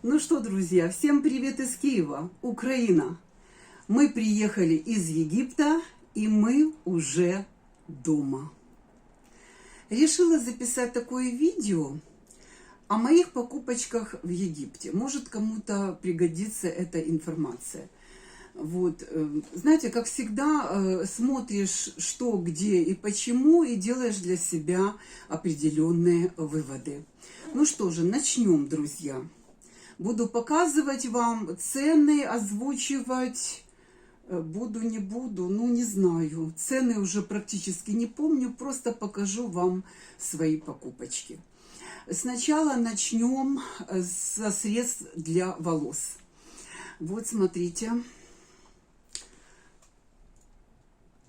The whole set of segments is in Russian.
Ну что, друзья, всем привет из Киева, Украина. Мы приехали из Египта, и мы уже дома. Решила записать такое видео о моих покупочках в Египте. Может, кому-то пригодится эта информация. Вот, знаете, как всегда, смотришь, что, где и почему, и делаешь для себя определенные выводы. Ну что же, начнем, друзья. Буду показывать вам цены, озвучивать. Буду, не буду, ну не знаю. Цены уже практически не помню, просто покажу вам свои покупочки. Сначала начнем со средств для волос. Вот смотрите.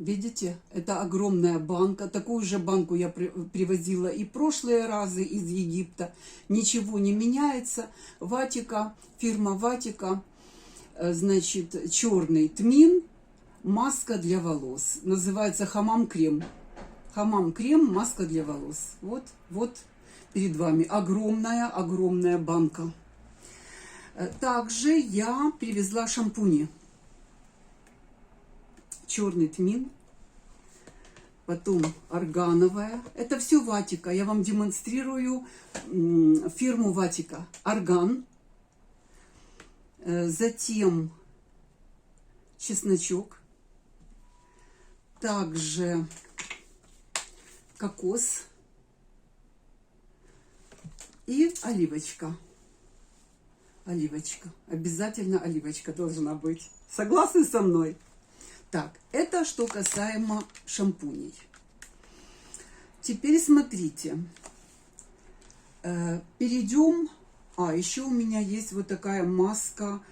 Видите, это огромная банка. Такую же банку я привозила и прошлые разы из Египта. Ничего не меняется. Ватика, фирма Ватика. Значит, черный тмин, маска для волос. Называется хамам-крем. Хамам-крем, маска для волос. Вот перед вами огромная банка. Также я привезла шампуни. Черный тмин, потом органовая. Это все Ватика. Я вам демонстрирую фирму Ватика. Орган. Затем чесночок. Также кокос. И оливочка. Оливочка. Обязательно оливочка должна быть. Согласны со мной? Так, это что касаемо шампуней. Теперь смотрите. Перейдем. Еще у меня есть вот такая маска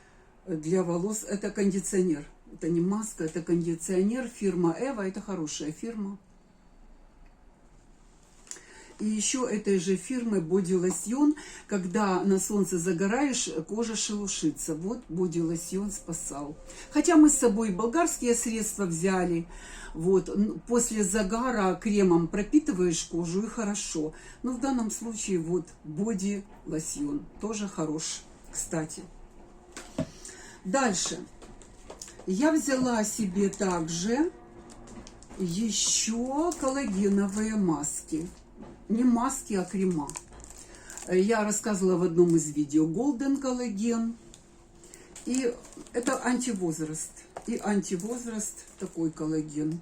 для волос. Это кондиционер. Это не маска, это кондиционер. Фирма Эва. Это хорошая фирма. И еще этой же фирмы боди-лосьон. Когда на солнце загораешь, кожа шелушится. Вот боди-лосьон спасал. Хотя мы с собой болгарские средства взяли. Вот. После загара кремом пропитываешь кожу и хорошо. Но в данном случае вот боди-лосьон. Тоже хорош, кстати. Дальше. Я взяла себе также еще коллагеновые маски. Не маски, а крема. Я рассказывала в одном из видео. Golden коллаген. И это антивозраст. И антивозраст такой коллаген.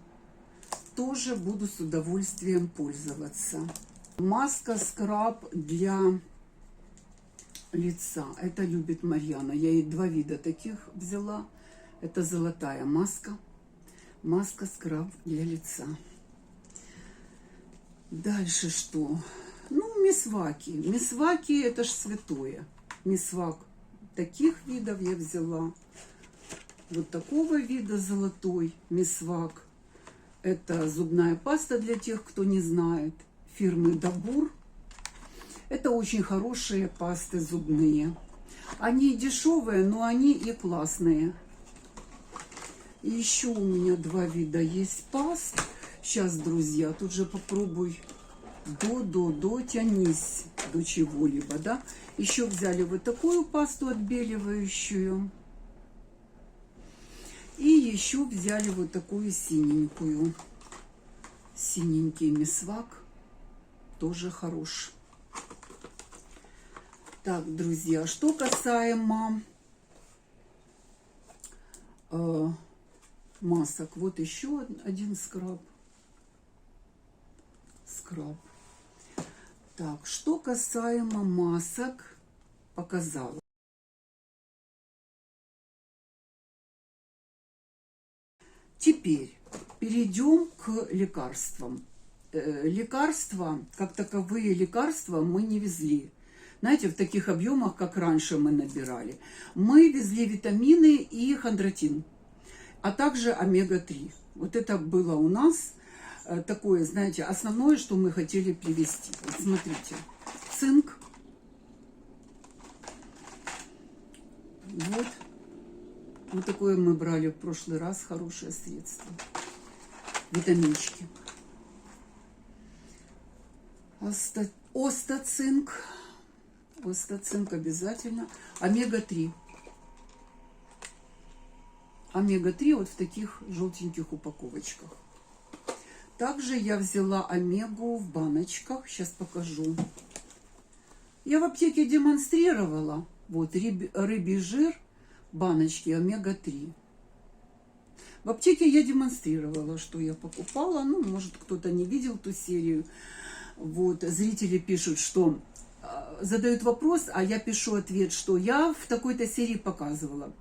Тоже буду с удовольствием пользоваться. Маска скраб для лица. Это любит Марьяна. Я ей 2 вида таких взяла. Это золотая маска. Маска скраб для лица. Дальше что? Ну, мисваки. Мисваки это ж святое. Мисвак таких видов я взяла. Вот такого вида золотой мисвак. Это зубная паста для тех, кто не знает. Фирмы Дабур. Это очень хорошие пасты зубные. Они дешевые, но они и классные. И еще у меня 2 вида есть паст. Сейчас, друзья, тут же попробуй дотянись до чего-либо, да. Еще взяли вот такую пасту отбеливающую. И еще взяли вот такую синенькую. Синенький мисвак. Тоже хорош. Так, друзья, что касаемо масок. Вот еще один скраб. Так, что касаемо масок, показала. Теперь перейдем к лекарствам. Лекарства, как таковые лекарства, мы не везли. Знаете, в таких объемах, как раньше мы набирали. Мы везли витамины и хондротин, а также омега-3. Вот это было у нас такое, знаете, основное, что мы хотели привезти. Вот смотрите, цинк. Вот такое мы брали в прошлый раз, хорошее средство. Витаминчики. Остацинк. Остацинк обязательно. Омега-3. Омега-3 вот в таких желтеньких упаковочках. Также я взяла омегу в баночках. Сейчас покажу. Я в аптеке демонстрировала. Вот рыбий жир, баночки омега-3. В аптеке я демонстрировала, что я покупала. Ну, может, кто-то не видел ту серию. Вот, зрители пишут, что задают вопрос, а я пишу ответ, что я в такой-то серии показывала.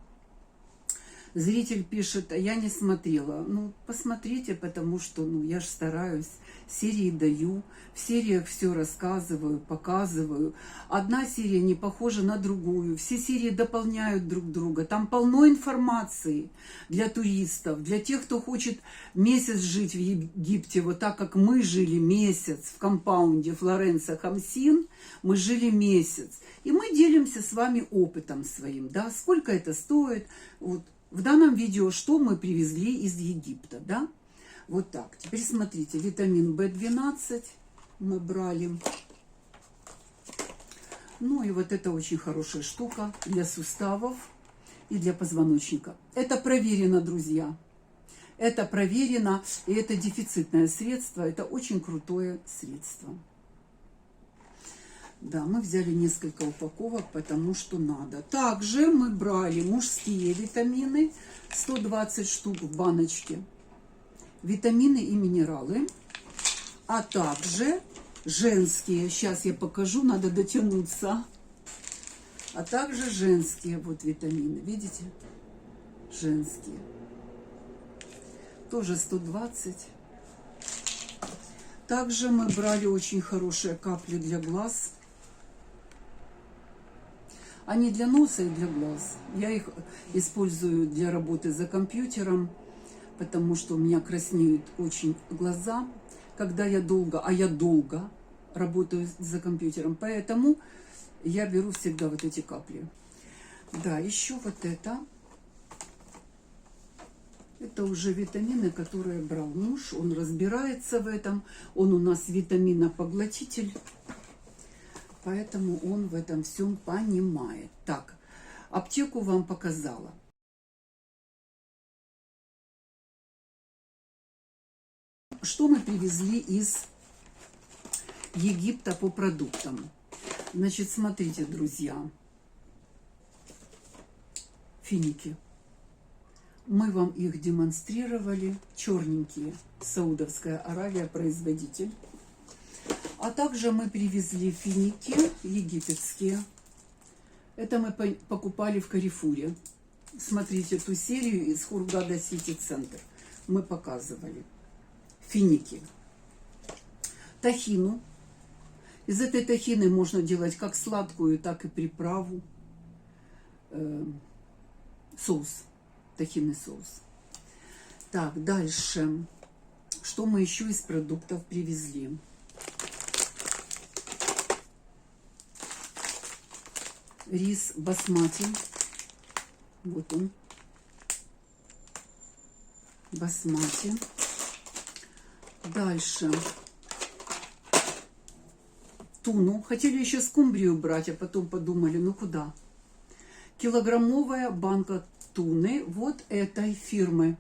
Зритель пишет, а я не смотрела. Ну, посмотрите, потому что, ну, я же стараюсь, серии даю, в сериях все рассказываю, показываю. Одна серия не похожа на другую, все серии дополняют друг друга. Там полно информации для туристов, для тех, кто хочет месяц жить в Египте, вот так, как мы жили месяц в компаунде Флоренса Хамсин, мы жили месяц. И мы делимся с вами опытом своим, да, сколько это стоит, вот. В данном видео, что мы привезли из Египта, да? Вот так. Теперь смотрите, витамин В12 мы брали. Ну и вот это очень хорошая штука для суставов и для позвоночника. Это проверено, друзья. Это проверено, и это дефицитное средство. Это очень крутое средство. Да, мы взяли несколько упаковок, потому что надо. Также мы брали мужские витамины, 120 штук в баночке. Витамины и минералы. А также женские. Сейчас я покажу, надо дотянуться. А также женские вот витамины. Видите? Женские. Тоже 120. Также мы брали очень хорошие капли для глаз. Они для носа и для глаз. Я их использую для работы за компьютером, потому что у меня краснеют очень глаза, когда я долго работаю за компьютером. Поэтому я беру всегда вот эти капли. Да, еще вот это. Это уже витамины, которые брал муж. Он разбирается в этом. Он у нас витаминопоглотитель. Поэтому он в этом всем понимает. Так, аптеку вам показала. Что мы привезли из Египта по продуктам? Значит, смотрите, друзья. Финики. Мы вам их демонстрировали. Черненькие. Саудовская Аравия, производитель. А также мы привезли финики египетские. Это мы покупали в Карифуре. Смотрите ту серию из Хургада Сити Центр. Мы показывали. Финики. Тахину. Из этой тахины можно делать как сладкую, так и приправу. Соус. Тахинный соус. Так, дальше. Что мы еще из продуктов привезли? Рис басмати. Вот он. Басмати. Дальше. Туну. Хотели еще скумбрию брать, а потом подумали, ну куда? Килограммовая банка туны вот этой фирмы.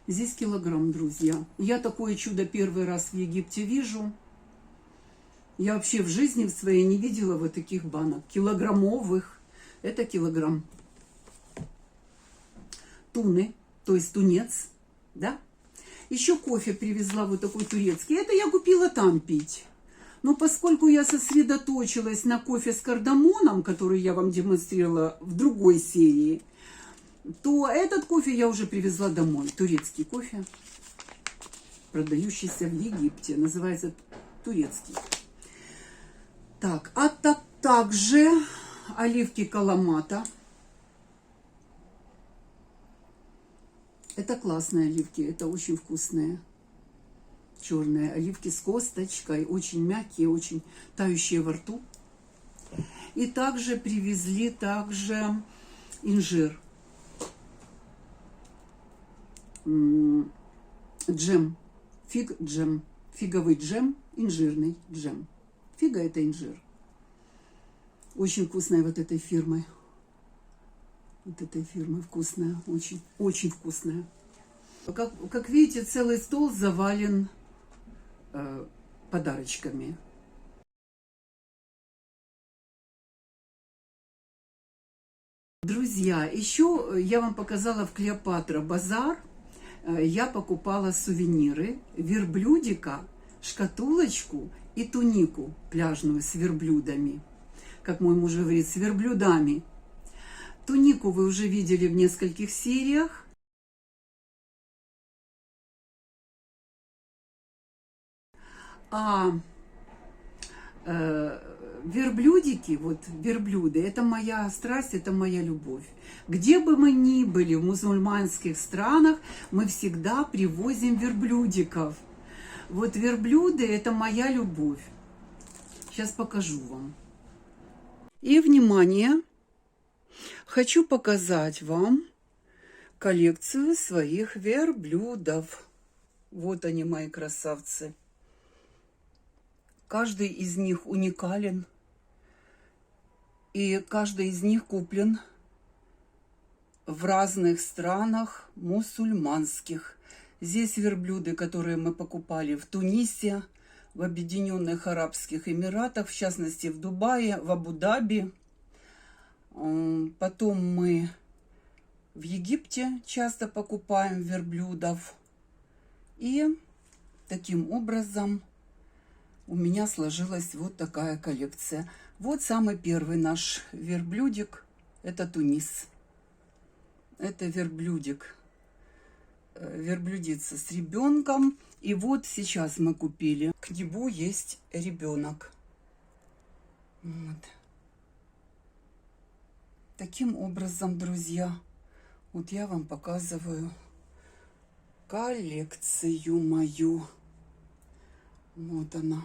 Здесь килограмм, друзья. Я такое чудо первый раз в Египте вижу. Я вообще в жизни в своей не видела вот таких банок. Килограммовых. Это килограмм туны, то есть тунец, да? Еще кофе привезла вот такой турецкий. Это я купила там пить. Но поскольку я сосредоточилась на кофе с кардамоном, который я вам демонстрировала в другой серии, то этот кофе я уже привезла домой. Турецкий кофе, продающийся в Египте. Называется турецкий. Так, а также оливки Каламата. Это классные оливки, это очень вкусные. Черные оливки с косточкой, очень мягкие, очень тающие во рту. И также привезли инжир. Джем, фиговый джем, инжирный джем. Фига – это инжир. Очень вкусная вот этой фирмой. Вот этой фирмы вкусная, очень, очень вкусная. Как видите, целый стол завален подарочками. Друзья, еще я вам показала в Клеопатра базар. Я покупала сувениры, верблюдика, шкатулочку и тунику пляжную с верблюдами. Как мой муж говорит, с верблюдами. Тунику вы уже видели в нескольких сериях. А верблюдики, вот верблюды, это моя страсть, это моя любовь. Где бы мы ни были в мусульманских странах, мы всегда привозим верблюдиков. Вот верблюды, это моя любовь. Сейчас покажу вам. И, внимание, хочу показать вам коллекцию своих верблюдов. Вот они, мои красавцы. Каждый из них уникален. И каждый из них куплен в разных странах мусульманских. Здесь верблюды, которые мы покупали в Тунисе, в Объединенных Арабских Эмиратах, в частности в Дубае, в Абу-Даби. Потом мы в Египте часто покупаем верблюдов. И таким образом у меня сложилась вот такая коллекция. Вот самый первый наш верблюдик. Это Тунис. Это верблюдик. Верблюдица с ребенком. И вот сейчас мы купили. К нему есть ребенок. Вот. Таким образом, друзья, вот я вам показываю коллекцию мою. Вот она.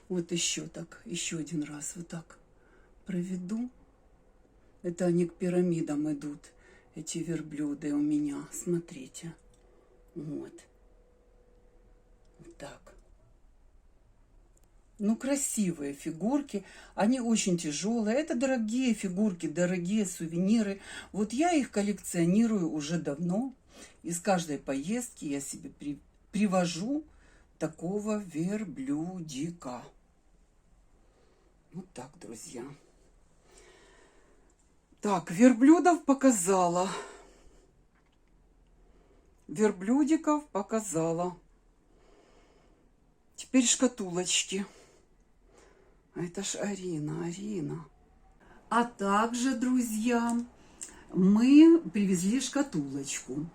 Вот еще так, еще один раз вот так проведу. Это они к пирамидам идут, эти верблюды у меня. Смотрите. Вот. Вот так. Ну, красивые фигурки. Они очень тяжелые. Это дорогие фигурки, дорогие сувениры. Вот я их коллекционирую уже давно. Из каждой поездки я себе привожу такого верблюдика. Вот так, друзья. Так, верблюдов показала. Верблюдиков показала. Теперь шкатулочки. Это ж Арина. А также, друзья, мы привезли шкатулочку.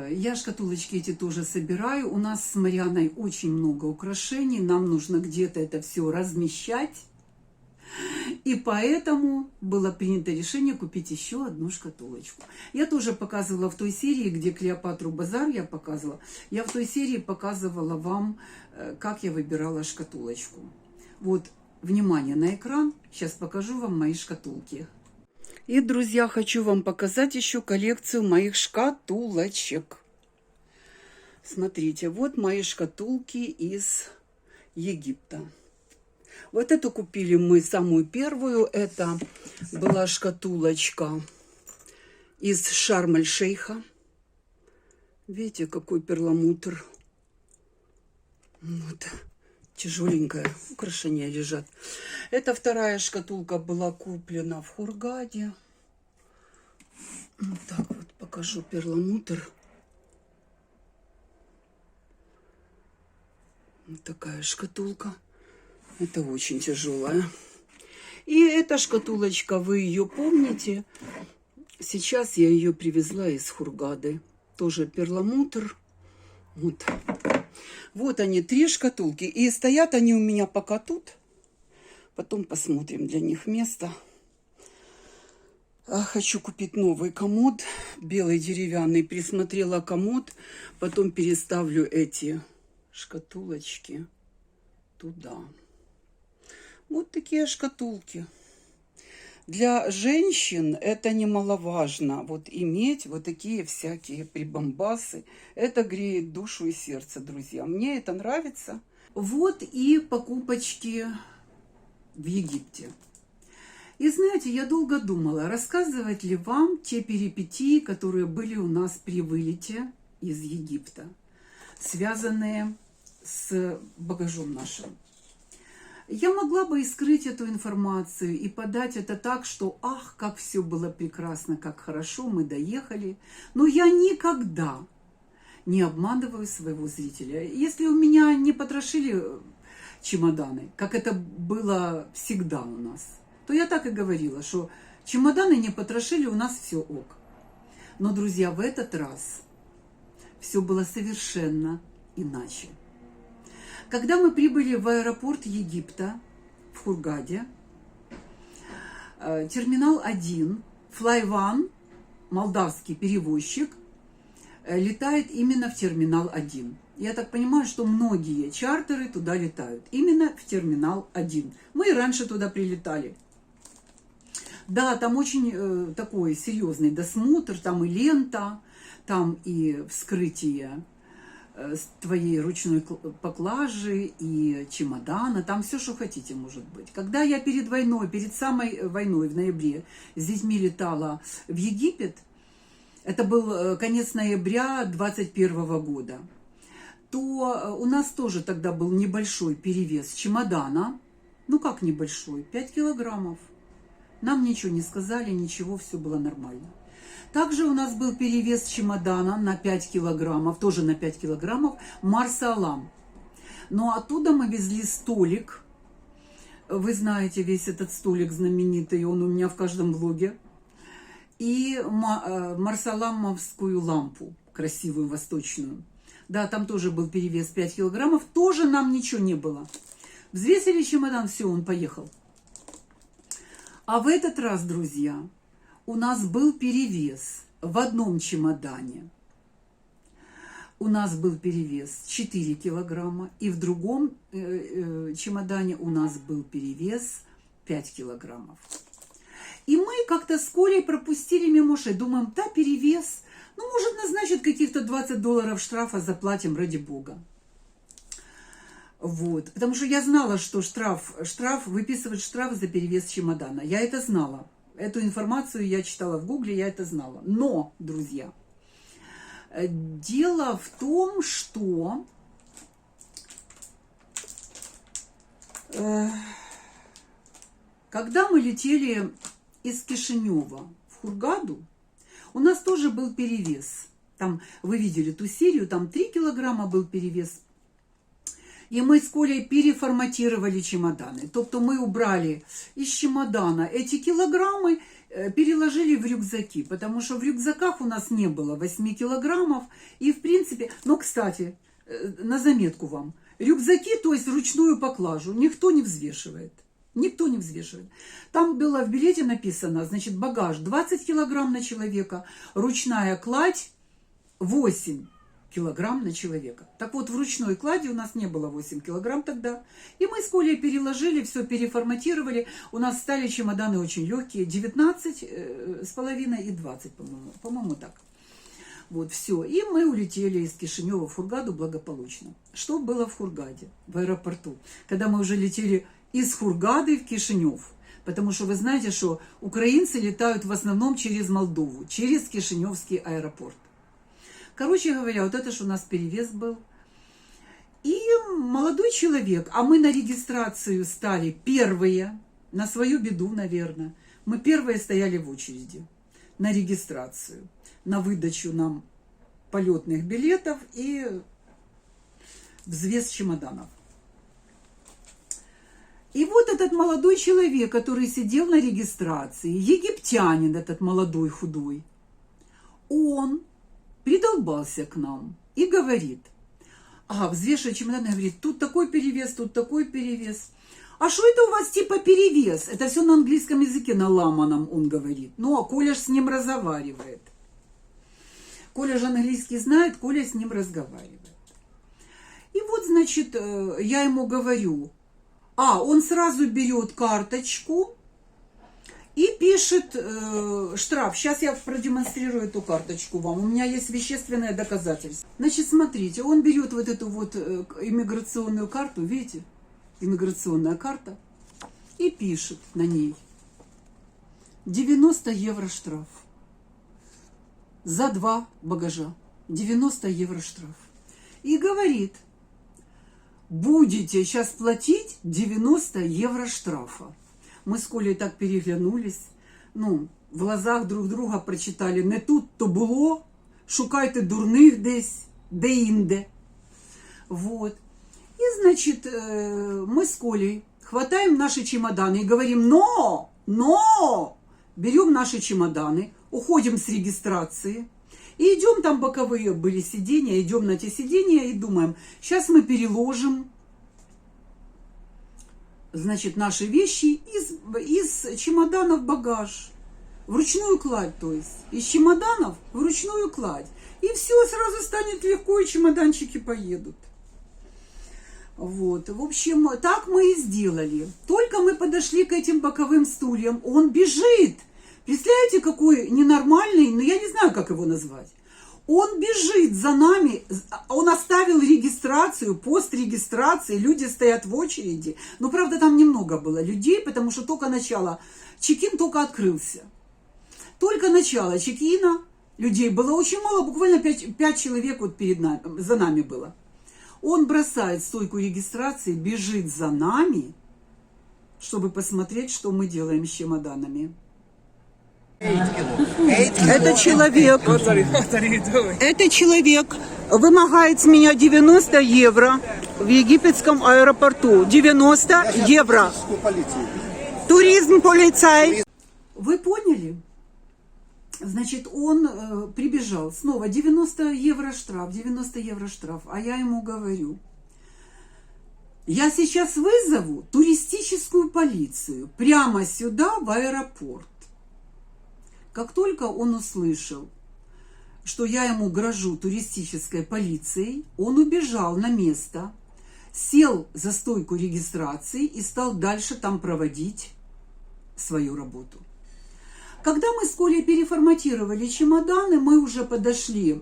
Я шкатулочки эти тоже собираю. У нас с Марьяной очень много украшений. Нам нужно где-то это все размещать. И поэтому было принято решение купить еще одну шкатулочку. Я тоже показывала в той серии, где Клеопатру базар я показывала. Я в той серии показывала вам, как я выбирала шкатулочку. Вот, внимание на экран. Сейчас покажу вам мои шкатулки. И, друзья, хочу вам показать еще коллекцию моих шкатулочек. Смотрите, вот мои шкатулки из Египта. Вот эту купили мы самую первую. Это была шкатулочка из Шарм-эль-Шейха. Видите, какой перламутр. Вот. Тяжеленькое. Украшения лежат. Это вторая шкатулка была куплена в Хургаде. Вот так вот покажу перламутр. Вот такая шкатулка. Это очень тяжелая. И эта шкатулочка, вы ее помните? Сейчас я ее привезла из Хургады. Тоже перламутр. Вот. Вот они, 3 шкатулки. И стоят они у меня пока тут. Потом посмотрим для них место. Хочу купить новый комод. Белый деревянный. Присмотрела комод. Потом переставлю эти шкатулочки туда. Вот такие шкатулки. Для женщин это немаловажно. Вот иметь вот такие всякие прибамбасы. Это греет душу и сердце, друзья. Мне это нравится. Вот и покупочки в Египте. И знаете, я долго думала, рассказывать ли вам те перипетии, которые были у нас при вылете из Египта, связанные с багажом нашим. Я могла бы и скрыть эту информацию, и подать это так, что ах, как все было прекрасно, как хорошо, мы доехали. Но я никогда не обманываю своего зрителя. Если у меня не потрошили чемоданы, как это было всегда у нас, то я так и говорила, что чемоданы не потрошили, у нас все ок. Но, друзья, в этот раз все было совершенно иначе. Когда мы прибыли в аэропорт Египта, в Хургаде, терминал 1, Fly1, молдавский перевозчик, летает именно в терминал 1. Я так понимаю, что многие чартеры туда летают, именно в терминал 1. Мы и раньше туда прилетали. Да, там очень такой серьезный досмотр, там и лента, там и вскрытие твоей ручной поклажи и чемодана, там все, что хотите, может быть. Когда я перед войной, перед самой войной в ноябре с детьми летала в Египет, это был конец ноября 2021 года, то у нас тоже тогда был небольшой перевес чемодана. Ну как небольшой? 5 килограммов. Нам ничего не сказали, ничего, все было нормально. Также у нас был перевес чемодана на 5 килограммов, тоже на 5 килограммов, Марса-Алам. Но оттуда мы везли столик. Вы знаете весь этот столик знаменитый, он у меня в каждом влоге. И марсаламовскую лампу, красивую, восточную. Да, там тоже был перевес 5 килограммов, тоже нам ничего не было. Взвесили чемодан, все, он поехал. А в этот раз, друзья, у нас был перевес в одном чемодане. У нас был перевес 4 килограмма, и в другом чемодане у нас был перевес 5 килограммов. И мы как-то с Колей пропустили мимо ушей. Думаем, да, перевес. Ну, может, назначат каких-то $20 штрафа, заплатим, ради бога. Вот. Потому что я знала, что выписывать штраф за перевес чемодана. Я это знала. Эту информацию я читала в Гугле, я это знала. Но, друзья, дело в том, что когда мы летели из Кишинева в Хургаду, у нас тоже был перевес. Там, вы видели ту серию, там 3 килограмма был перевес. И мы с Колей переформатировали чемоданы. Тобто мы убрали из чемодана эти килограммы, переложили в рюкзаки. Потому что в рюкзаках у нас не было 8 килограммов. И в принципе, но, кстати, на заметку вам. Рюкзаки, то есть ручную поклажу, никто не взвешивает. Никто не взвешивает. Там было в билете написано, значит, багаж 20 килограмм на человека, ручная кладь 8 килограмм на человека. Так вот, в ручной клади у нас не было 8 килограмм тогда. И мы с Колей переложили, все переформатировали. У нас стали чемоданы очень легкие, 19,5 и 20, по-моему. По-моему, так. Вот, все. И мы улетели из Кишинева в Хургаду благополучно. Что было в Хургаде, в аэропорту? Когда мы уже летели из Хургады в Кишинев. Потому что вы знаете, что украинцы летают в основном через Молдову, через Кишиневский аэропорт. Короче говоря, вот это же у нас перевес был. И молодой человек, а мы на регистрацию стали первые, на свою беду, наверное. Мы первые стояли в очереди на регистрацию, на выдачу нам полетных билетов и взвес чемоданов. И вот этот молодой человек, который сидел на регистрации, египтянин этот молодой, худой, он придолбался к нам и говорит, взвешивая чемодан, говорит, тут такой перевес, тут такой перевес. А что это у вас типа перевес? Это все на английском языке, на ламаном, он говорит. Ну, а Коля ж с ним разговаривает. Коля же английский знает, Коля с ним разговаривает. И вот, значит, я ему говорю, он сразу берет карточку и пишет штраф. Сейчас я продемонстрирую эту карточку вам. У меня есть вещественное доказательство. Значит, смотрите, он берет вот эту вот иммиграционную карту, видите? Иммиграционная карта. И пишет на ней 90 евро штраф. За 2 багажа. 90 евро штраф. И говорит, будете сейчас платить 90 евро штрафа. Мы с Колей так переглянулись. Ну, в глазах друг друга прочитали, не тут то було, шукайте дурних десь, де-інде. Вот. И, значит, мы с Колей хватаем наши чемоданы и говорим, но, берем наши чемоданы, уходим с регистрации, и идем, там боковые были сиденья, идем на те сиденья и думаем, сейчас мы переложим, значит, наши вещи из чемоданов в багаж, вручную кладь, то есть, из чемоданов вручную кладь. И все сразу станет легко, и чемоданчики поедут. Вот, в общем, так мы и сделали. Только мы подошли к этим боковым стульям, он бежит. Представляете, какой ненормальный, ну я не знаю, как его назвать. Он бежит за нами, он оставил регистрацию, пост регистрации, люди стоят в очереди. Но, правда, там немного было людей, потому что только начало, чек-ин только открылся. Только начало чек-ина, людей было очень мало, буквально 5 человек вот перед нами, за нами было. Он бросает стойку регистрации, бежит за нами, чтобы посмотреть, что мы делаем с чемоданами. Этот человек вымогает с меня 90 евро в египетском аэропорту. 90 евро. Туризм, полицай. Вы поняли? Значит, он прибежал. Снова 90 евро штраф, 90 евро штраф. А я ему говорю, я сейчас вызову туристическую полицию прямо сюда, в аэропорт. Как только он услышал, что я ему грожу туристической полицией, он убежал на место, сел за стойку регистрации и стал дальше там проводить свою работу. Когда мы с Колей переформатировали чемоданы, мы уже подошли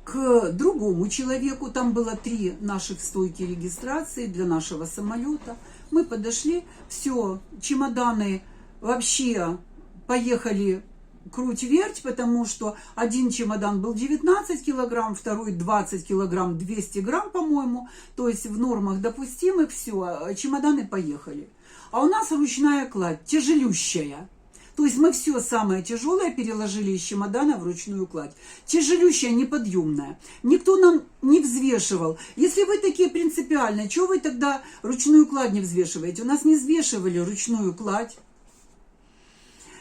к другому человеку. Там было 3 наших стойки регистрации для нашего самолета. Мы подошли, все, чемоданы вообще поехали круть-верть, потому что один чемодан был 19 килограмм, второй 20 килограмм, 200 грамм, по-моему. То есть в нормах допустимых, все, чемоданы поехали. А у нас ручная кладь, тяжелющая. То есть мы все самое тяжелое переложили из чемодана в ручную кладь. Тяжелющая, неподъемная. Никто нам не взвешивал. Если вы такие принципиальные, чего вы тогда ручную кладь не взвешиваете? У нас не взвешивали ручную кладь.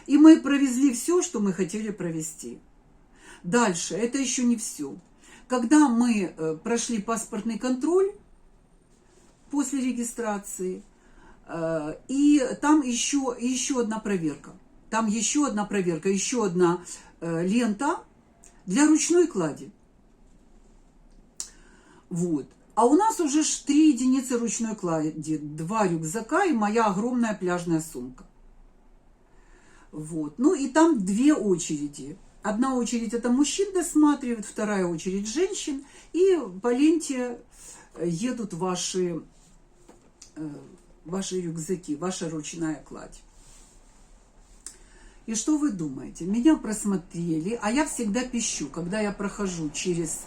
И мы провезли все, что мы хотели провезти. Дальше, это еще не все. Когда мы прошли паспортный контроль после регистрации, и там еще одна проверка. Там еще одна проверка, еще одна лента для ручной клади. Вот. А у нас уже 3 единицы ручной клади, 2 рюкзака и моя огромная пляжная сумка. Вот. Ну и там 2 очереди. Одна очередь это мужчин досматривает, вторая очередь женщин. И по ленте едут ваши рюкзаки, ваша ручная кладь. И что вы думаете? Меня просмотрели, а я всегда пищу, когда я прохожу через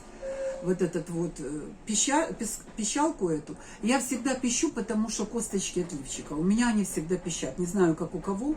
вот этот вот пищалку эту, я всегда пищу, потому что косточки от лифчика. У меня они всегда пищат, не знаю, как у кого.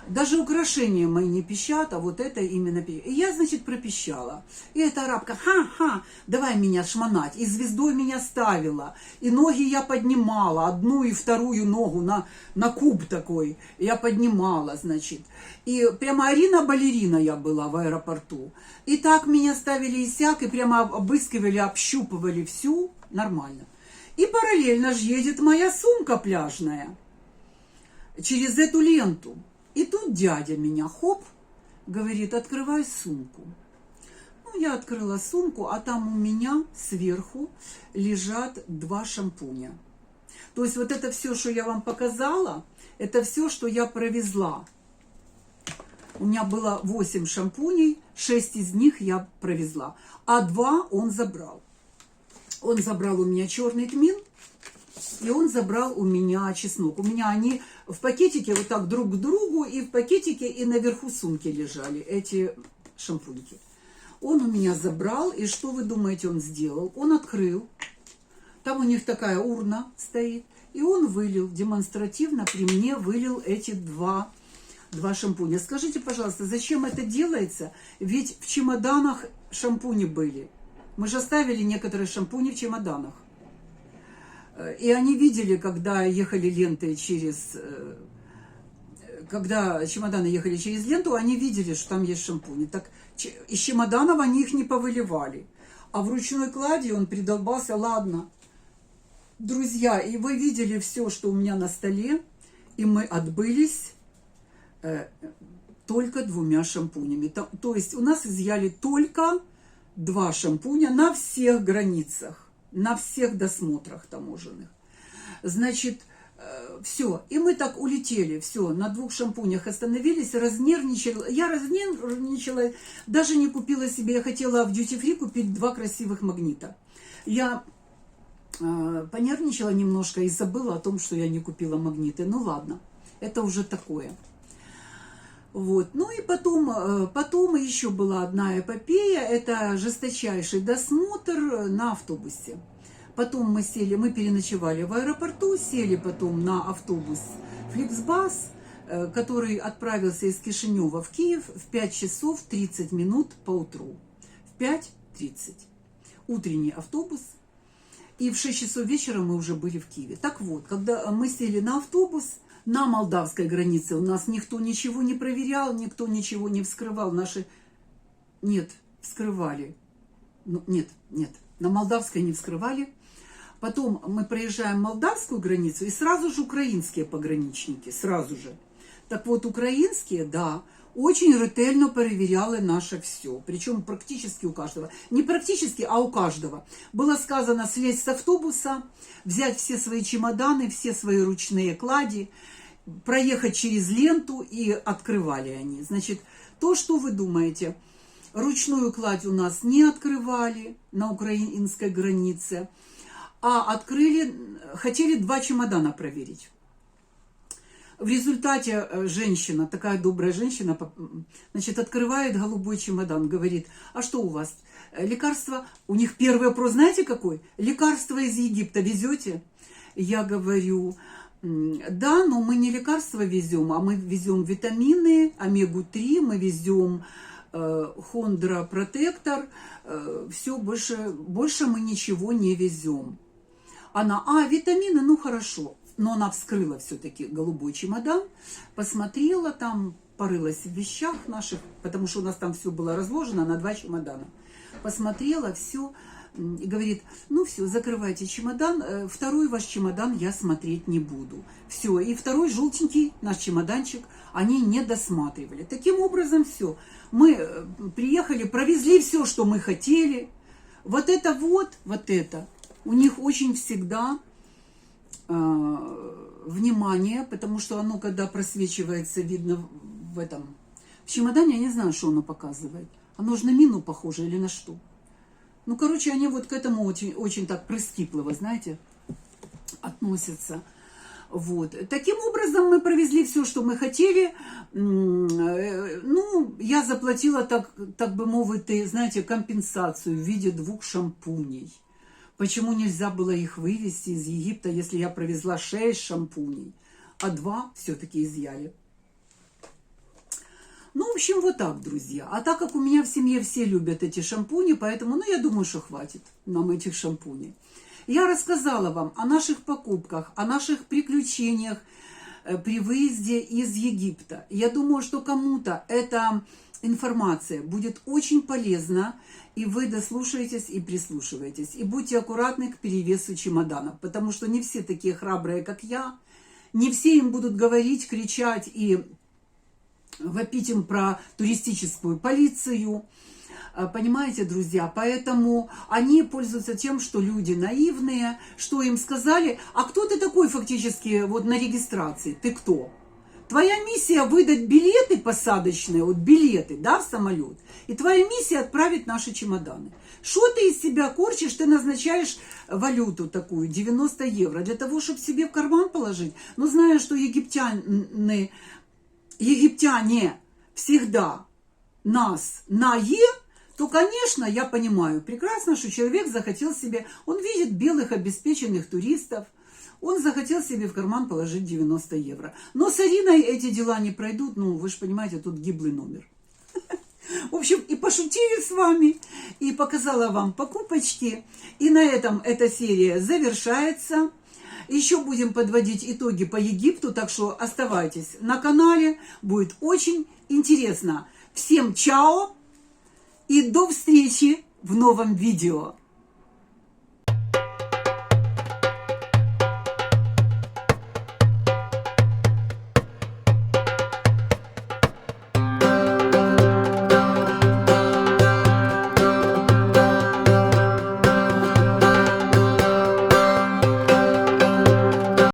Даже украшения мои не пищат, а вот это именно пищат. И я, значит, пропищала. И эта арабка, ха-ха, давай меня шмонать. И звездой меня ставила. И ноги я поднимала, одну и вторую ногу на куб такой. Я поднимала, значит. И прямо Арина-балерина я была в аэропорту. И так меня ставили и сяк, и прямо обыскивали, общупывали всю. Нормально. И параллельно же едет моя сумка пляжная через эту ленту. И тут дядя меня, хоп, говорит, открывай сумку. Ну, я открыла сумку, а там у меня сверху лежат 2 шампуня. То есть вот это все, что я вам показала, это все, что я провезла. У меня было 8 шампуней, 6 из них я провезла, а 2 он забрал. Он забрал у меня черный тмин, и он забрал у меня чеснок. У меня они в пакетике вот так друг к другу, и в пакетике, и наверху сумки лежали эти шампуньки. Он у меня забрал, и что вы думаете, он сделал? Он открыл, там у них такая урна стоит, и он вылил, демонстративно при мне вылил эти два шампуня. Скажите, пожалуйста, зачем это делается? Ведь в чемоданах шампуни были. Мы же оставили некоторые шампуни в чемоданах. И они видели, когда ехали ленты через... Когда чемоданы ехали через ленту, они видели, что там есть шампуни. Так из чемоданов они их не повыливали. А в ручной кладе он придолбался. Ладно, друзья, и вы видели все, что у меня на столе. И мы отбылись только 2 шампунями. То есть у нас изъяли только 2 шампуня на всех границах, на всех досмотрах таможенных. Значит, все. И мы так улетели, все, на 2 шампунях остановились, разнервничала. Я разнервничала, даже не купила себе, я хотела в дьюти-фри купить 2 красивых магнита. Я понервничала немножко и забыла о том, что я не купила магниты. Ну ладно, это уже такое. Вот. Ну и потом еще была одна эпопея, это жесточайший досмотр на автобусе. Потом мы переночевали в аэропорту, сели потом на автобус Фликсбас, который отправился из Кишинева в Киев в 5 часов 30 минут по утру. В 5:30. Утренний автобус. И в 6 часов вечера мы уже были в Киеве. Так вот, когда мы сели на автобус, на молдавской границе у нас никто ничего не проверял, никто ничего не вскрывал. Нет, вскрывали. Нет, на молдавской не вскрывали. Потом мы проезжаем молдавскую границу, и сразу же украинские пограничники, сразу же. Так вот, украинские, да, очень ретельно проверяли наше все. Причем практически у каждого. Не практически, а у каждого. Было сказано слезть с автобуса, взять все свои чемоданы, все свои ручные клади, проехать через ленту, и открывали они. Значит, то, что вы думаете, ручную кладь у нас не открывали на украинской границе, а хотели 2 чемодана проверить. В результате женщина, такая добрая женщина, значит, открывает голубой чемодан, говорит: а что у вас? Лекарства? У них первый вопрос, знаете какой? Лекарства из Египта везете? Я говорю: да, но мы не лекарства везем, а мы везем витамины, омегу-3, мы везем хондропротектор, все, больше мы ничего не везем. Она: витамины, ну хорошо. Но она вскрыла все-таки голубой чемодан, посмотрела там, порылась в вещах наших, потому что у нас там все было разложено на 2 чемодана. Посмотрела все и говорит: ну все, закрывайте чемодан, второй ваш чемодан я смотреть не буду. Все, и второй желтенький наш чемоданчик они не досматривали. Таким образом, все. Мы приехали, провезли все, что мы хотели. Вот это. У них очень всегда внимание, потому что оно, когда просвечивается, видно в чемодане, я не знаю, что оно показывает. Оно же на мину похоже или на что. Ну, короче, они вот к этому очень, очень так прискипливо, знаете, относятся. Вот. Таким образом, мы провезли все, что мы хотели. Ну, я заплатила, так бы мовити, знаете, компенсацию в виде 2 шампуней. Почему нельзя было их вывезти из Египта, если я провезла 6 шампуней, а 2 все-таки изъяли? Ну, в общем, вот так, друзья. А так как у меня в семье все любят эти шампуни, поэтому, ну, я думаю, что хватит нам этих шампуней. Я рассказала вам о наших покупках, о наших приключениях при выезде из Египта. Я думаю, что кому-то эта информация будет очень полезна, и вы дослушаетесь и прислушиваетесь. И будьте аккуратны к перевесу чемоданов, потому что не все такие храбрые, как я, не все им будут говорить, кричать и вопить им про туристическую полицию. Понимаете, друзья? Поэтому они пользуются тем, что люди наивные, что им сказали: а кто ты такой фактически вот на регистрации? Ты кто? Твоя миссия выдать билеты посадочные, вот билеты, да, в самолет. И твоя миссия отправить наши чемоданы. Что ты из себя корчишь? Ты назначаешь валюту такую, 90 евро, для того, чтобы себе в карман положить. Но зная, что египтяне всегда нас на «е», то, конечно, я понимаю прекрасно, что человек захотел себе, он видит белых обеспеченных туристов, он захотел себе в карман положить 90 евро. Но с Ариной эти дела не пройдут, ну, вы же понимаете, тут гиблый номер. В общем, и пошутили с вами, и показала вам покупочки. И на этом эта серия завершается. Еще будем подводить итоги по Египту, так что оставайтесь на канале, будет очень интересно. Всем чао и до встречи в новом видео.